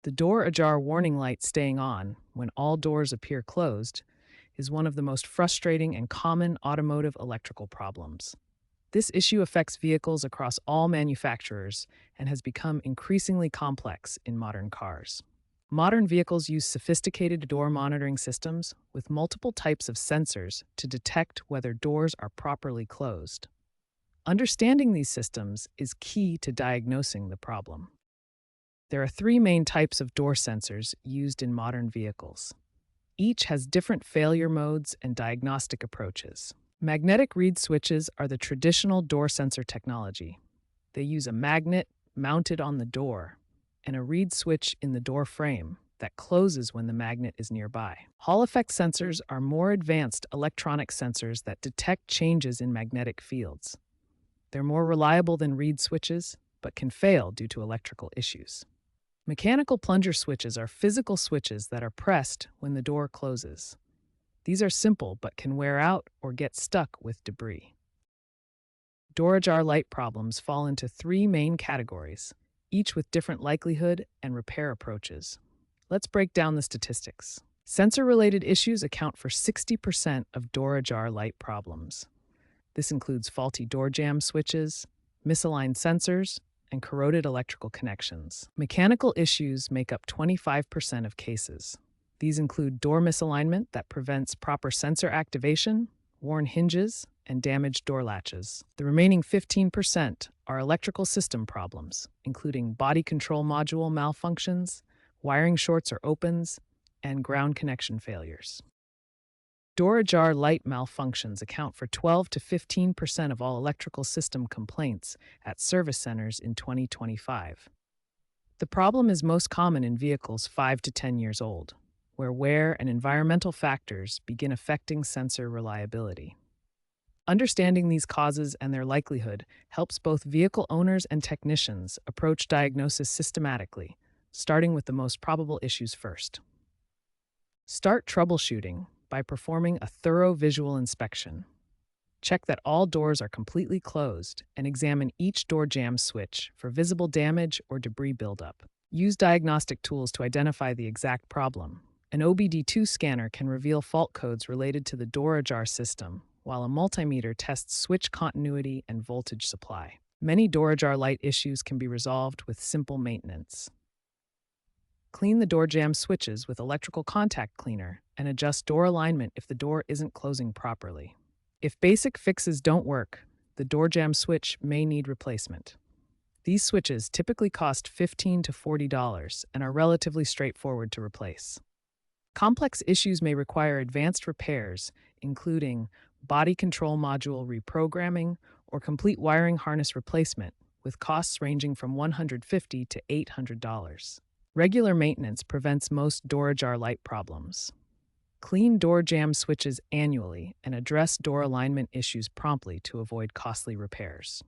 The door ajar warning light staying on when all doors appear closed is one of the most frustrating and common automotive electrical problems. This issue affects vehicles across all manufacturers and has become increasingly complex in modern cars. Modern vehicles use sophisticated door monitoring systems with multiple types of sensors to detect whether doors are properly closed. Understanding these systems is key to diagnosing the problem. There are three main types of door sensors used in modern vehicles. Each has different failure modes and diagnostic approaches. Magnetic reed switches are the traditional door sensor technology. They use a magnet mounted on the door and a reed switch in the door frame that closes when the magnet is nearby. Hall effect sensors are more advanced electronic sensors that detect changes in magnetic fields. They're more reliable than reed switches, but can fail due to electrical issues. Mechanical plunger switches are physical switches that are pressed when the door closes. These are simple but can wear out or get stuck with debris. Door ajar light problems fall into three main categories, each with different likelihood and repair approaches. Let's break down the statistics. Sensor-related issues account for 60% of door ajar light problems. This includes faulty door jamb switches, misaligned sensors, and corroded electrical connections. Mechanical issues make up 25% of cases. These include door misalignment that prevents proper sensor activation, worn hinges, and damaged door latches. The remaining 15% are electrical system problems, including body control module malfunctions, wiring shorts or opens, and ground connection failures. Door ajar light malfunctions account for 12 to 15% of all electrical system complaints at service centers in 2025. The problem is most common in vehicles 5 to 10 years old, where wear and environmental factors begin affecting sensor reliability. Understanding these causes and their likelihood helps both vehicle owners and technicians approach diagnosis systematically, starting with the most probable issues first. Start troubleshooting by performing a thorough visual inspection. Check that all doors are completely closed and examine each door jamb switch for visible damage or debris buildup. Use diagnostic tools to identify the exact problem. An OBD2 scanner can reveal fault codes related to the door ajar system, while a multimeter tests switch continuity and voltage supply. Many door ajar light issues can be resolved with simple maintenance. Clean the door jamb switches with electrical contact cleaner and adjust door alignment if the door isn't closing properly. If basic fixes don't work, the door jamb switch may need replacement. These switches typically cost $15 to $40 and are relatively straightforward to replace. Complex issues may require advanced repairs, including body control module reprogramming or complete wiring harness replacement, with costs ranging from $150 to $800. Regular maintenance prevents most door ajar light problems. Clean door jamb switches annually and address door alignment issues promptly to avoid costly repairs.